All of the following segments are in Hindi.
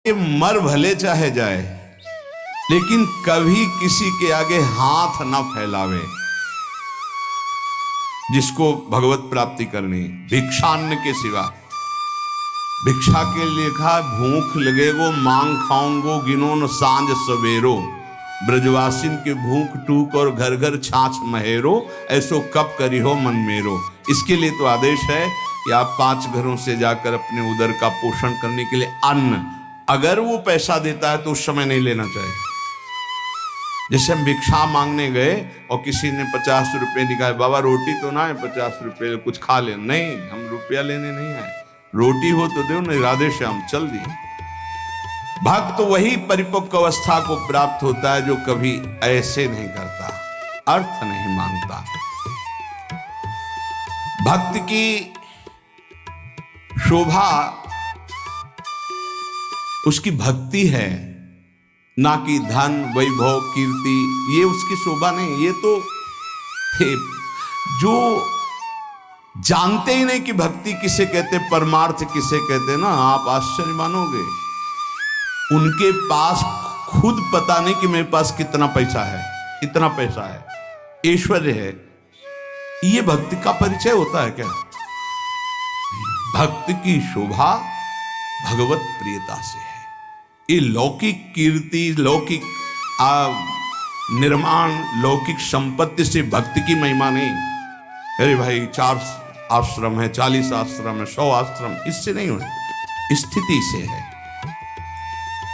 कि मर भले चाहे जाए लेकिन कभी किसी के आगे हाथ ना फैलावे। जिसको भगवत प्राप्ति करनी, भिक्षान्न के सिवा, भिक्षा के लिखा भूख लगेगो मांग खाऊंगो गिनो न सांझ सवेरो, ब्रजवासिन के भूख टूक और घर घर छाछ महेरो, ऐसो कब करी हो मन मेरो। इसके लिए तो आदेश है कि आप 5 घरों से जाकर अपने उदर का पोषण करने के लिए अन्न, अगर वो पैसा देता है तो उस समय नहीं लेना चाहिए। जैसे हम भिक्षा मांगने गए और किसी ने 50 रुपए दिखाए, बाबा रोटी तो ना है, 50 रुपए कुछ खा ले। नहीं, हम रुपया लेने नहीं आए, रोटी हो तो दो ना, राधे श्याम चल दिए। भक्त तो वही परिपक्व अवस्था को प्राप्त होता है जो कभी ऐसे नहीं करता, अर्थ नहीं मांगता। भक्त की शोभा उसकी भक्ति है, ना कि धन वैभव कीर्ति, ये उसकी शोभा नहीं। ये तो जो जानते ही नहीं कि भक्ति किसे कहते, परमार्थ किसे कहते ना, आप आश्चर्य मानोगे। उनके पास खुद पता नहीं कि मेरे पास कितना पैसा है, कितना पैसा है, ऐश्वर्य है, ये भक्ति का परिचय होता है क्या? भक्त की शोभा भगवत प्रियता से है। ये लौकिक कीर्ति, लौकिक निर्माण, लौकिक संपत्ति से भक्ति की महिमा नहीं। अरे भाई 4 आश्रम है, 40 आश्रम है, 100 आश्रम, इससे नहीं हुए, स्थिति से है।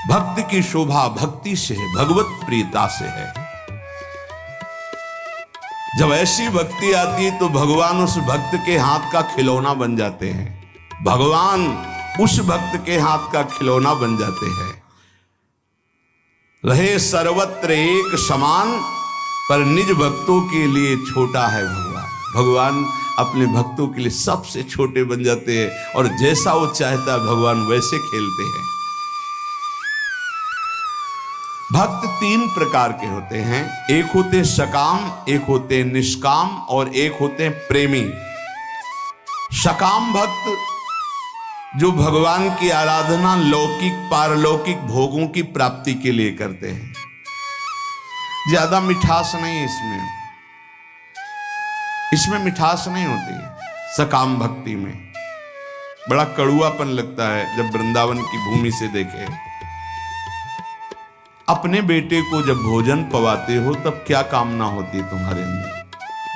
भक्त की शोभा भक्ति से है, भगवत प्रियता से है। जब ऐसी भक्ति आती है तो भगवान उस भक्त के हाथ का खिलौना बन जाते हैं, भगवान उस भक्त के हाथ का खिलौना बन जाते हैं। रहे सर्वत्र एक समान, पर निज भक्तों के लिए छोटा है भगवान। भगवान अपने भक्तों के लिए सबसे छोटे बन जाते हैं और जैसा वो चाहता है भगवान वैसे खेलते हैं। भक्त 3 प्रकार के होते हैं, एक होते सकाम, एक होते निष्काम और एक होते प्रेमी। सकाम भक्त जो भगवान की आराधना लौकिक पारलौकिक भोगों की प्राप्ति के लिए करते हैं। ज्यादा मिठास नहीं है इसमें मिठास नहीं होती है। सकाम भक्ति में बड़ा कड़ुआपन लगता है जब वृंदावन की भूमि से देखे। अपने बेटे को जब भोजन पवाते हो तब क्या कामना होती है तुम्हारे अंदर?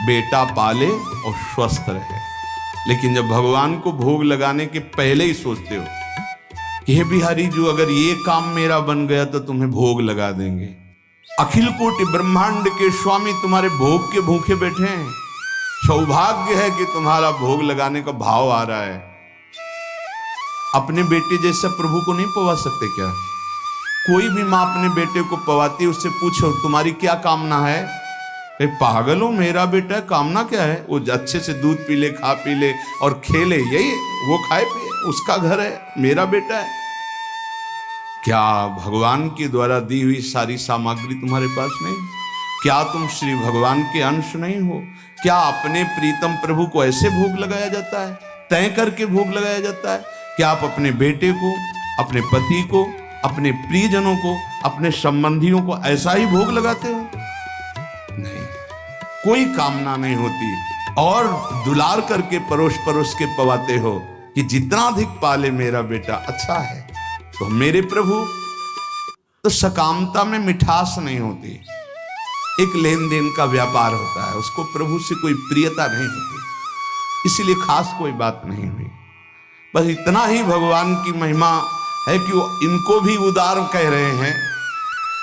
बेटा पाले और स्वस्थ रहे। लेकिन जब भगवान को भोग लगाने के पहले ही सोचते हो कि हे बिहारी जो अगर ये काम मेरा बन गया तो तुम्हें भोग लगा देंगे। अखिल कोटि ब्रह्मांड के स्वामी तुम्हारे भोग के भूखे बैठे हैं। सौभाग्य है कि तुम्हारा भोग लगाने का भाव आ रहा है। अपने बेटे जैसा प्रभु को नहीं पवा सकते क्या? कोई भी माँ अपने बेटे को पवाती है, उससे पूछो तुम्हारी क्या कामना है? पागल हो, मेरा बेटा कामना क्या है? वो अच्छे से दूध पी ले, खा पी ले और खेले, यही वो खाए पिए, उसका घर है, मेरा बेटा है। क्या भगवान के द्वारा दी हुई सारी सामग्री तुम्हारे पास नहीं? क्या तुम श्री भगवान के अंश नहीं हो? क्या अपने प्रीतम प्रभु को ऐसे भोग लगाया जाता है, तय करके भोग लगाया जाता है? क्या आप अपने बेटे को, अपने पति को, अपने प्रियजनों को, अपने संबंधियों को ऐसा ही भोग लगाते हो? नहीं, कोई कामना नहीं होती और दुलार करके परोस परोस के पवाते हो कि जितना अधिक पाले मेरा बेटा अच्छा है। तो मेरे प्रभु, तो सकामता में मिठास नहीं होती, एक लेन देन का व्यापार होता है, उसको प्रभु से कोई प्रियता नहीं होती, इसीलिए खास कोई बात नहीं हुई। बस इतना ही भगवान की महिमा है कि वो इनको भी उदार कह रहे हैं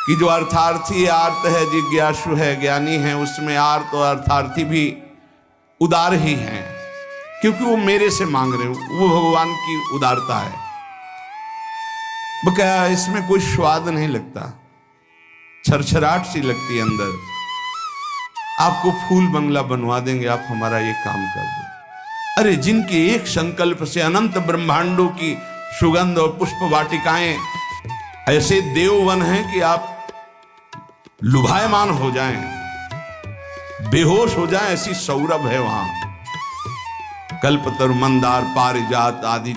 कि जो अर्थार्थी आर्त है, जिज्ञासु है, ज्ञानी है, उसमें आर्त और अर्थार्थी भी उदार ही हैं, क्योंकि वो मेरे से मांग रहे हो। वो भगवान की उदारता है। बकाया इसमें कोई स्वाद नहीं लगता, छरछराहट सी लगती है अंदर। आपको फूल बंगला बनवा देंगे, आप हमारा ये काम कर दो। अरे जिनके एक संकल्प से अनंत ब्रह्मांडों की सुगंध और पुष्प वाटिकाएं, ऐसे देववन हैं कि आप लुभायमान हो जाएं, बेहोश हो जाएं, ऐसी सौरभ है वहां। कल्पतरु, मंदार, पारिजात आदि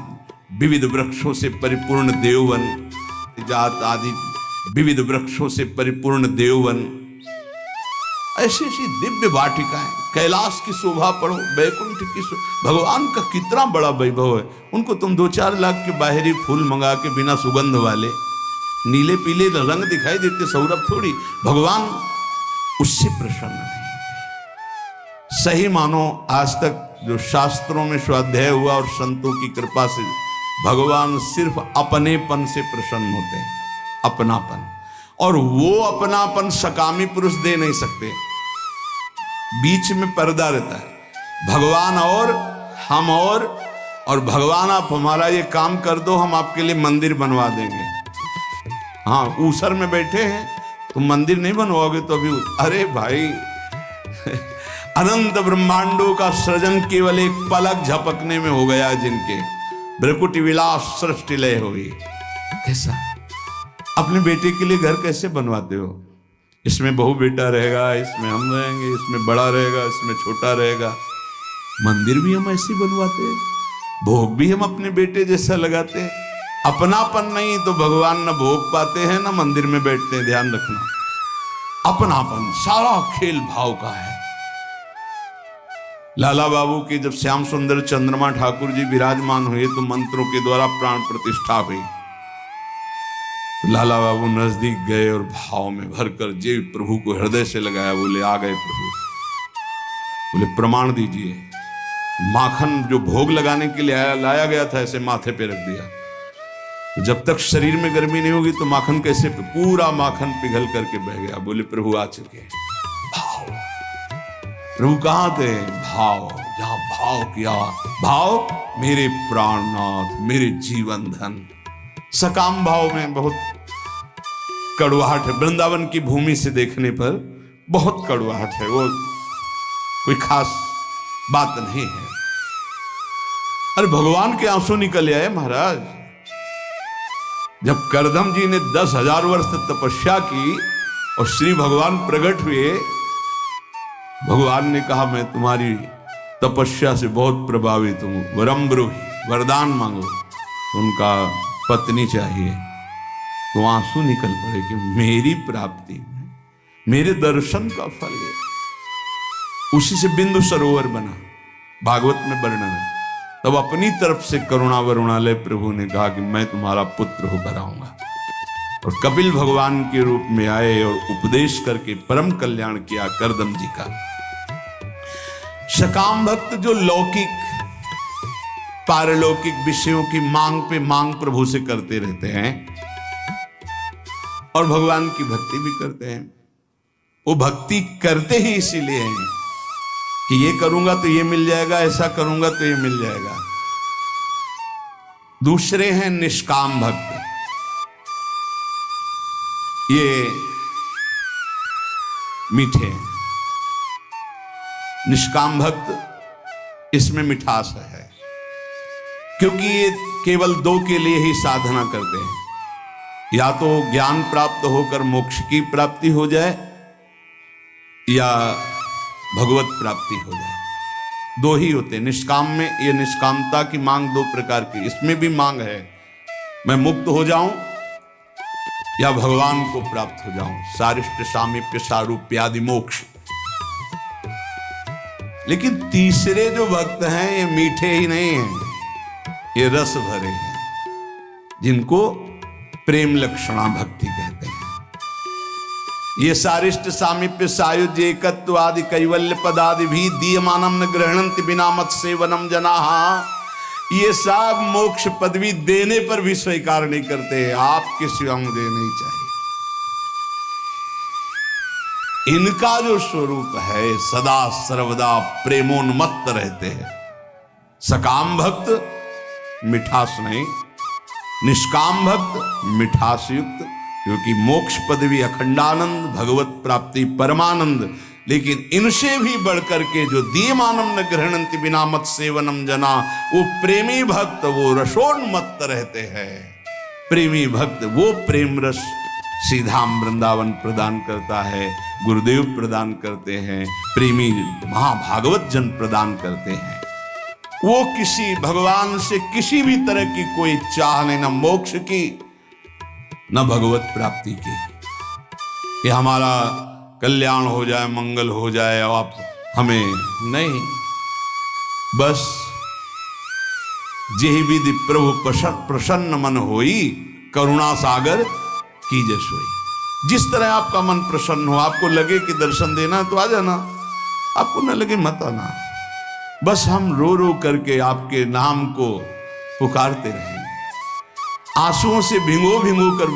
विविध वृक्षों से परिपूर्ण देववन, पारिजात आदि विविध वृक्षों से परिपूर्ण देववन, ऐसी ऐसी दिव्य वाटिकाएं, कैलाश की शोभा पढ़ो, बैकुंठ की भगवान का कितना बड़ा वैभव है। उनको तुम 2-4 लाख के बाहरी फूल मंगा के बिना सुगंध वाले नीले पीले रंग दिखाई देते, सौरभ थोड़ी, भगवान उससे प्रसन्न नहीं। सही मानो आज तक जो शास्त्रों में स्वाध्याय हुआ और संतों की कृपा से भगवान सिर्फ अपनेपन से प्रसन्न होते हैं, अपनापन, और वो अपनापन सकामी पुरुष दे नहीं सकते। बीच में पर्दा रहता है, भगवान और हम, और भगवान आप हमारा ये काम कर दो, हम आपके लिए मंदिर बनवा देंगे। हाँ, ऊसर में बैठे हैं, तुम मंदिर नहीं बनवाओगे तो अभी, अरे भाई अनंत ब्रह्मांडों का सृजन केवल एक पलक झपकने में हो गया, जिनके भ्रकुटी विलास सृष्टि लय हुई। कैसा अपने बेटे के लिए घर कैसे बनवाते हो? इसमें बहू बेटा रहेगा, इसमें हम रहेंगे, इसमें बड़ा रहेगा, इसमें छोटा रहेगा। मंदिर भी हम ऐसे बनवाते हैं, भोग भी हम अपने बेटे जैसा लगाते हैं। अपनापन नहीं तो भगवान न भोग पाते हैं न मंदिर में बैठते हैं। ध्यान रखना, अपनापन सारा खेल भाव का है। लाला बाबू की जब श्याम सुंदर चंद्रमा ठाकुर जी विराजमान हुए तो मंत्रों के द्वारा प्राण प्रतिष्ठा हुई। लाला बाबू नजदीक गए और भाव में भरकर जे प्रभु को हृदय से लगाया। बोले, आ गए प्रभु। बोले, प्रमाण दीजिए। माखन जो भोग लगाने के लिए लाया गया था, ऐसे माथे पे रख दिया। तो जब तक शरीर में गर्मी नहीं होगी तो माखन कैसे? पूरा माखन पिघल करके बह गया। बोले, प्रभु आ चुके। भाव, प्रभु कहां थे? भाव, जहां भाव किया, भाव मेरे प्राणनाथ, मेरे जीवन धन। सकाम भाव में बहुत कड़वाहट है। वृंदावन की भूमि से देखने पर बहुत कड़वाहट है, वो कोई खास बात नहीं है। अरे भगवान के आंसू निकल आए महाराज। जब करदम जी ने 10,000 वर्ष तपस्या की और श्री भगवान प्रकट हुए, भगवान ने कहा, मैं तुम्हारी तपस्या से बहुत प्रभावित हूं, वरम ब्रूहि, वरदान मांगो। तो उनका पत्नी चाहिए, तो आंसू निकल पड़े कि मेरी प्राप्ति में मेरे दर्शन का फल है। उसी से बिंदु सरोवर बना, भागवत में वर्णन है। तब अपनी तरफ से करुणा वरुणालय प्रभु ने कहा कि मैं तुम्हारा पुत्र होकर आऊंगा, और कपिल भगवान के रूप में आए और उपदेश करके परम कल्याण किया करदम जी का। सकाम भक्त जो लौकिक पारलौकिक विषयों की मांग पे मांग प्रभु से करते रहते हैं और भगवान की भक्ति भी करते हैं, वो भक्ति करते ही इसीलिए हैं कि ये करूंगा तो ये मिल जाएगा, ऐसा करूंगा तो ये मिल जाएगा। दूसरे हैं निष्काम भक्त। ये मीठे हैं। निष्काम भक्त, इसमें मिठास है, क्योंकि ये केवल दो के लिए ही साधना करते हैं, या तो ज्ञान प्राप्त होकर मोक्ष की प्राप्ति हो जाए या भगवत प्राप्ति हो जाए। दो ही होते हैं निष्काम में। ये निष्कामता की मांग दो प्रकार की, इसमें भी मांग है, मैं मुक्त हो जाऊं या भगवान को प्राप्त हो जाऊं, सारिष्ट सामीप्य सारूप्यादि मोक्ष। लेकिन तीसरे जो भक्त हैं ये मीठे ही नहीं हैं, ये रस भरे हैं, जिनको प्रेम लक्षणा भक्ति कहते हैं। ये सारिष्ट सामीप्य सायुज्य एकत्व आदि कैवल्य पदादि भी दीयमानम न गृहणन्ति बिना मत सेवनम जनाः, ये सब मोक्ष पदवी देने पर भी स्वीकार नहीं करते। आपके सिवा मुझे नहीं चाहिए। इनका जो स्वरूप है सदा सर्वदा प्रेमोन्मत्त रहते हैं। सकाम भक्त मिठास नहीं, निष्काम भक्त मिठास युक्त, क्योंकि मोक्ष पदवी अखंडानंद, भगवत प्राप्ति परमानंद। लेकिन इनसे भी बढ़कर के जो दीयमानम न गृहणन्ति बिना मत सेवनम जना, वो प्रेमी भक्त, वो रसोन्मत्त रहते हैं। प्रेमी भक्त वो प्रेम रस सीधाम वृंदावन प्रदान करता है, गुरुदेव प्रदान करते हैं, प्रेमी महाभागवत जन प्रदान करते हैं। वो किसी भगवान से किसी भी तरह की कोई चाह नहीं, न मोक्ष की न भगवत प्राप्ति की, कि हमारा कल्याण हो जाए, मंगल हो जाए और आप हमें नहीं, बस जेहि विधि प्रभु प्रसन्न मन होई, करुणा सागर कीजे सोई। जिस तरह आपका मन प्रसन्न हो, आपको लगे कि दर्शन देना तो आ जाना, आपको न लगे मत आना। बस हम रो रो करके आपके नाम को पुकारते रहेंगे, आंसुओं से भिंगो भिंगो कर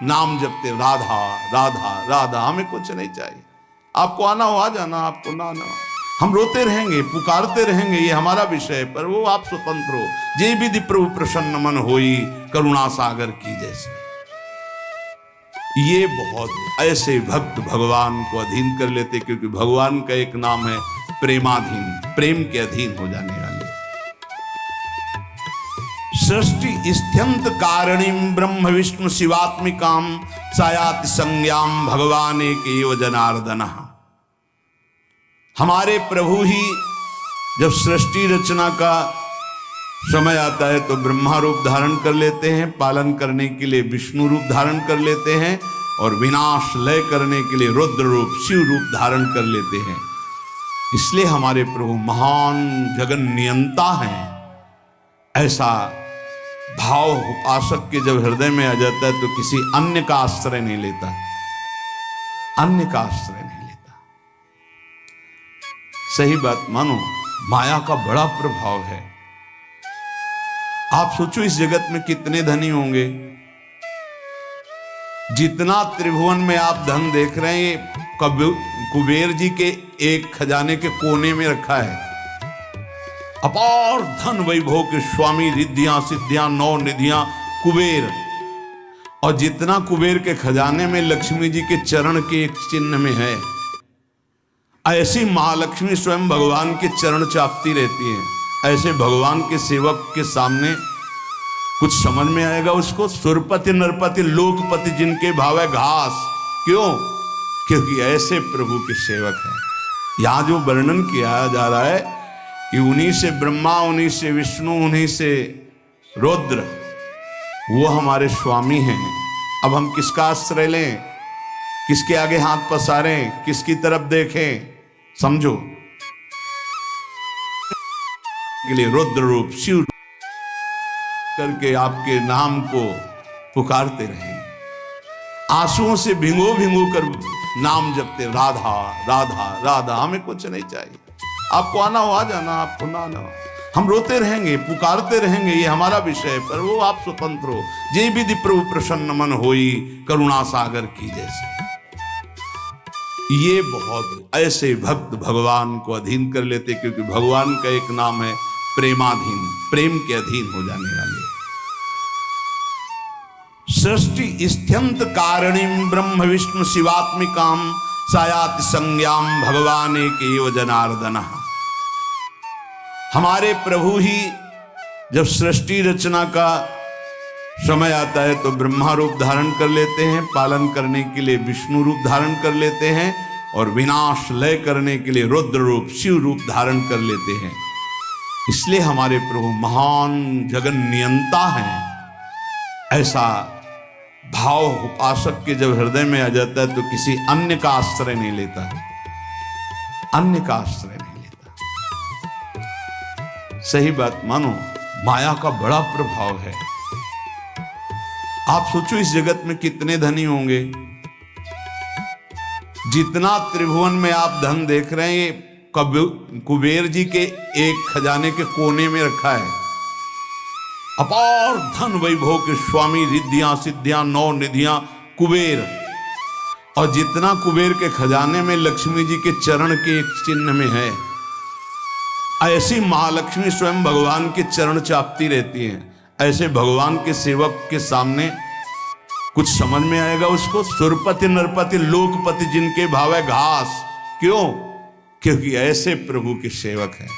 नाम जपते, राधा राधा राधा। हमें कुछ नहीं चाहिए, आपको आना हो आ जाना, आपको ना आना हो हम रोते रहेंगे, पुकारते रहेंगे, ये हमारा विषय है, पर वो आप स्वतंत्र हो। जे विधि प्रभु प्रसन्न मन होई, करुणा सागर की जैसे। ये बहुत ऐसे भक्त भगवान को अधीन कर लेते, क्योंकि भगवान का एक नाम है प्रेमाधीन, प्रेम के अधीन हो जाने वाले। सृष्टि स्त्यंत कारणीम ब्रह्म विष्णु शिवात्मिकाम सायाति संज्ञाम भगवान एकेव जनार्दन। हमारे प्रभु ही जब सृष्टि रचना का समय आता है तो ब्रह्मा रूप धारण कर लेते हैं, पालन करने के लिए विष्णु रूप धारण कर लेते हैं, और विनाश लय करने के लिए रुद्र रूप शिव रूप धारण कर लेते हैं। इसलिए हमारे प्रभु महान जगन नियंता हैं। ऐसा भाव उपासक के जब हृदय में आ जाता है तो किसी अन्य का आश्रय नहीं लेता, अन्य का आश्रय नहीं लेता। सही बात मानो, माया का बड़ा प्रभाव है। आप सोचो इस जगत में कितने धनी होंगे, जितना त्रिभुवन में आप धन देख रहे हैं कुबेर जी के एक खजाने के कोने में रखा है। अपार धन वैभव के स्वामी, रिद्धियां सिद्धियां नौ निधियां कुबेर, और जितना कुबेर के खजाने में लक्ष्मी जी के चरण के एक चिन्ह में है, ऐसी महालक्ष्मी स्वयं भगवान के चरण चापती रहती है। ऐसे भगवान के सेवक के सामने कुछ समझ में आएगा उसको? सुरपति नरपति लोकपति जिनके भावे घास। क्यों? क्योंकि ऐसे प्रभु के सेवक हैं। यहां जो वर्णन किया जा रहा है कि उन्हीं से ब्रह्मा, उन्हीं से विष्णु, उन्हीं से रुद्र, वो हमारे स्वामी हैं। अब हम किसका आश्रय लें, किसके आगे हाथ पसारें, किसकी तरफ देखें? समझो, के लिए रुद्र रूप शिव करके आपके नाम को पुकारते रहेंगे, आंसुओं से भिंगो भिंगो कर नाम जपते, राधा राधा राधा। हमें कुछ नहीं चाहिए, आपको आना हो आ जाना, आपको ना आना हो हम रोते रहेंगे, पुकारते रहेंगे, ये हमारा विषय है, पर वो आप स्वतंत्र हो। जे विधि प्रभु प्रसन्न मन होई, करुणा सागर की जैसे। ये बहुत ऐसे भक्त भगवान को अधीन कर लेते, क्योंकि भगवान का एक नाम है प्रेमाधीन, प्रेम के अधीन हो जाने वाले। सृष्टि स्त्यंत कारणीम ब्रह्म विष्णु शिवात्मिकाम सायाति संज्ञाम भगवान एकेव जनार्दन। हमारे प्रभु ही जब सृष्टि रचना का समय आता है तो ब्रह्मा रूप धारण कर लेते हैं, पालन करने के लिए विष्णु रूप धारण कर लेते हैं, और विनाश लय करने के लिए रुद्र रूप शिव रूप धारण कर लेते हैं। इसलिए हमारे प्रभु महान जगन नियंता हैं। ऐसा भाव उपासक के जब हृदय में आ जाता है तो किसी अन्य का आश्रय नहीं लेता, अन्य का आश्रय नहीं लेता। सही बात मानो, माया का बड़ा प्रभाव है। आप सोचो इस जगत में कितने धनी होंगे, जितना त्रिभुवन में आप धन देख रहे हैं कुबेर जी के एक खजाने के कोने में रखा है। अपार धन वैभव के स्वामी, रिद्धियां सिद्धियां नौ निधियां कुबेर, और जितना कुबेर के खजाने में लक्ष्मी जी के चरण के एक चिन्ह में है, ऐसी महालक्ष्मी स्वयं भगवान के चरण चापती रहती हैं। ऐसे भगवान के सेवक के सामने कुछ समझ में आएगा उसको? सुरपति नरपति लोकपति जिनके भावे घास। क्यों? क्योंकि ऐसे प्रभु के सेवक हैं।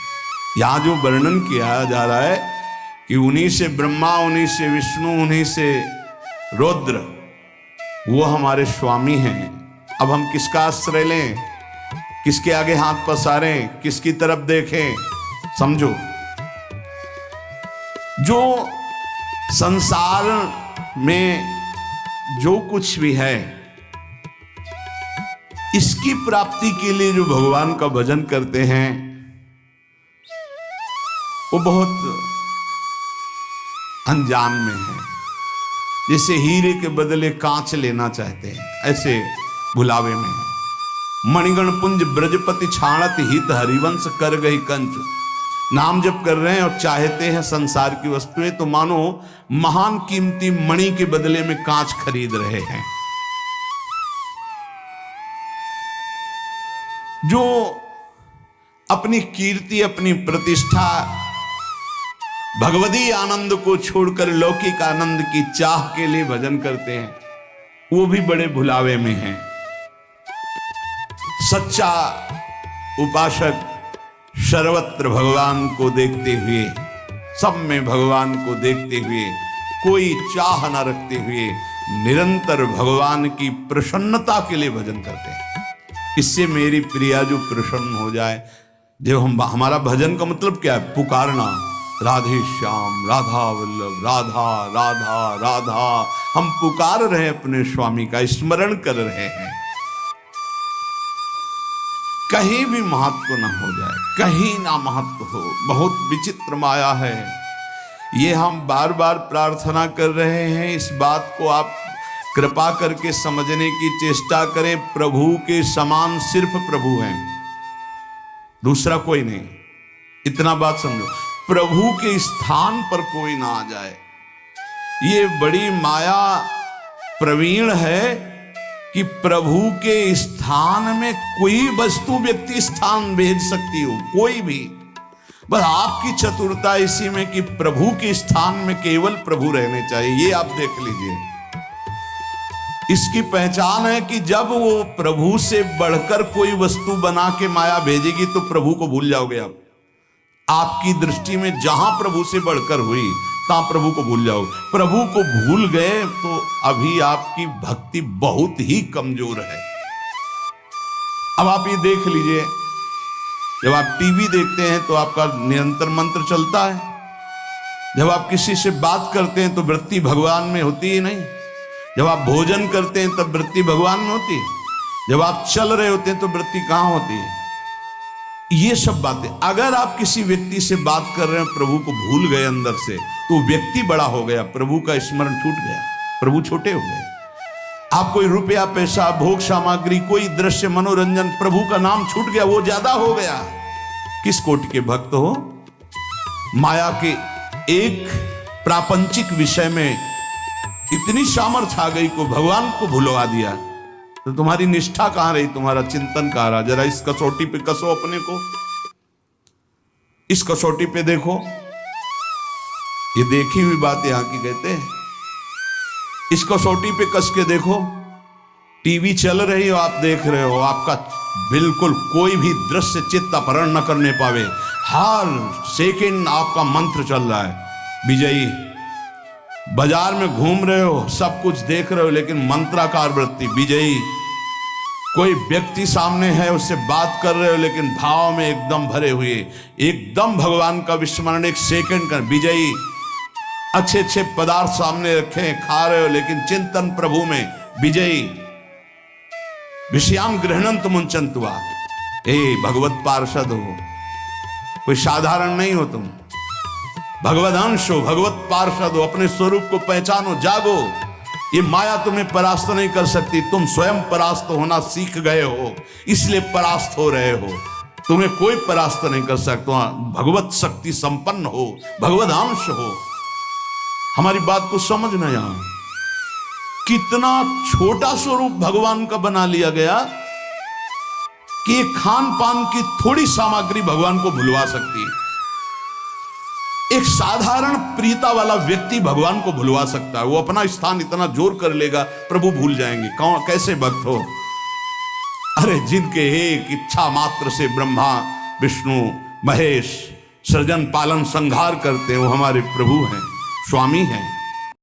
यहां जो वर्णन किया जा रहा है कि उन्हीं से ब्रह्मा, उन्हीं से विष्णु, उन्हीं से रुद्र, वो हमारे स्वामी हैं। अब हम किसका आश्रय लें, किसके आगे हाथ पसारें, किसकी तरफ देखें? समझो, जो संसार में जो कुछ भी है, इसकी प्राप्ति के लिए जो भगवान का भजन करते हैं वो बहुत अनजान में है। जैसे हीरे के बदले कांच लेना चाहते हैं, ऐसे भुलावे में है। मणिगण पुंज ब्रजपति छाणत हित हरिवंश कर गई कंच। नाम जप कर रहे हैं और चाहते हैं संसार की वस्तुएं, तो मानो महान कीमती मणि के बदले में कांच खरीद रहे हैं। जो अपनी कीर्ति, अपनी प्रतिष्ठा, भगवदी आनंद को छोड़कर लौकिक आनंद की चाह के लिए भजन करते हैं, वो भी बड़े भुलावे में हैं। सच्चा उपासक सर्वत्र भगवान को देखते हुए, सब में भगवान को देखते हुए, कोई चाह न रखते हुए निरंतर भगवान की प्रसन्नता के लिए भजन करते हैं। इससे मेरी प्रिया जो प्रसन्न हो जाए। जब हमारा भजन का मतलब क्या है? पुकारना, राधे श्याम, राधा वल्लभ, राधा राधा राधा। हम पुकार रहे हैं अपने स्वामी का, स्मरण कर रहे हैं। कहीं भी महत्व ना हो जाए, कहीं ना महत्व हो। बहुत विचित्र माया है ये। हम बार बार प्रार्थना कर रहे हैं, इस बात को आप कृपा करके समझने की चेष्टा करें। प्रभु के समान सिर्फ प्रभु हैं, दूसरा कोई नहीं। इतना बात समझो, प्रभु के स्थान पर कोई ना आ जाए। ये बड़ी माया प्रवीण है कि प्रभु के स्थान में कोई वस्तु, व्यक्ति स्थान भेज सकती हो, कोई भी। बस आपकी चतुरता इसी में कि प्रभु के स्थान में केवल प्रभु रहने चाहिए। ये आप देख लीजिए, इसकी पहचान है कि जब वो प्रभु से बढ़कर कोई वस्तु बना के माया भेजेगी तो प्रभु को भूल जाओगे आप। आपकी दृष्टि में जहां प्रभु से बढ़कर हुई तहां प्रभु को भूल जाओगे। प्रभु को भूल गए तो अभी आपकी भक्ति बहुत ही कमजोर है। अब आप ये देख लीजिए, जब आप टीवी देखते हैं तो आपका निरंतर मंत्र चलता है। जब आप किसी से बात करते हैं तो वृत्ति भगवान में होती ही नहीं। जब आप भोजन करते हैं तब वृत्ति भगवान में होती है। जब आप चल रहे होते हैं तो वृत्ति कहां होती है? ये सब बातें, अगर आप किसी व्यक्ति से बात कर रहे हैं, प्रभु को भूल गए अंदर से, तो व्यक्ति बड़ा हो गया, प्रभु का स्मरण छूट गया, प्रभु छोटे हो गए। आप कोई रुपया, पैसा, भोग सामग्री, कोई दृश्य, मनोरंजन, प्रभु का नाम छूट गया, वो ज्यादा हो गया। किस कोटि के भक्त हो? माया के एक प्रापंचिक विषय में इतनी सामर्थ्य आ गई को भगवान को भुलवा दिया, तो तुम्हारी निष्ठा कहां रही? तुम्हारा चिंतन कहां रहा? जरा इस कसौटी पे कसो अपने को, इस कसौटी पे देखो। ये देखी हुई बात यहां की कहते हैं। इस कसौटी पे कस के देखो। टीवी चल रही हो, आप देख रहे हो, आपका बिल्कुल कोई भी दृश्य चित्त अपहरण न करने पावे। हर सेकंड आपका मंत्र चल रहा है, विजयी। बाजार में घूम रहे हो, सब कुछ देख रहे हो, लेकिन मंत्राकार वृत्ति, विजयी। कोई व्यक्ति सामने है, उससे बात कर रहे हो, लेकिन भाव में एकदम भरे हुए, एकदम भगवान का विस्मरण, एक सेकंड का, विजयी। अच्छे अच्छे पदार्थ सामने रखे हैं, खा रहे हो, लेकिन चिंतन प्रभु में, विजयी। विषयान गृहणंत मुंचंतुआ। भगवत पार्षद हो, कोई साधारण नहीं हो तुम। भगवत अंश हो, भगवत पार्षद हो, अपने स्वरूप को पहचानो, जागो। ये माया तुम्हें परास्त नहीं कर सकती, तुम स्वयं परास्त होना सीख गए हो, इसलिए परास्त हो रहे हो। तुम्हें कोई परास्त नहीं कर सकता। भगवत शक्ति संपन्न हो, भगवत अंश हो। हमारी बात को समझना, यहां कितना छोटा स्वरूप भगवान का बना लिया गया कि खान पान की थोड़ी सामग्री भगवान को भुलवा सकती है। एक साधारण प्रियता वाला व्यक्ति भगवान को भुलवा सकता है। वो अपना स्थान इतना जोर कर लेगा, प्रभु भूल जाएंगे। कौन, कैसे भक्त हो? अरे जिनके एक इच्छा मात्र से ब्रह्मा विष्णु महेश सृजन पालन संहार करते हैं, वो हमारे प्रभु हैं, स्वामी हैं।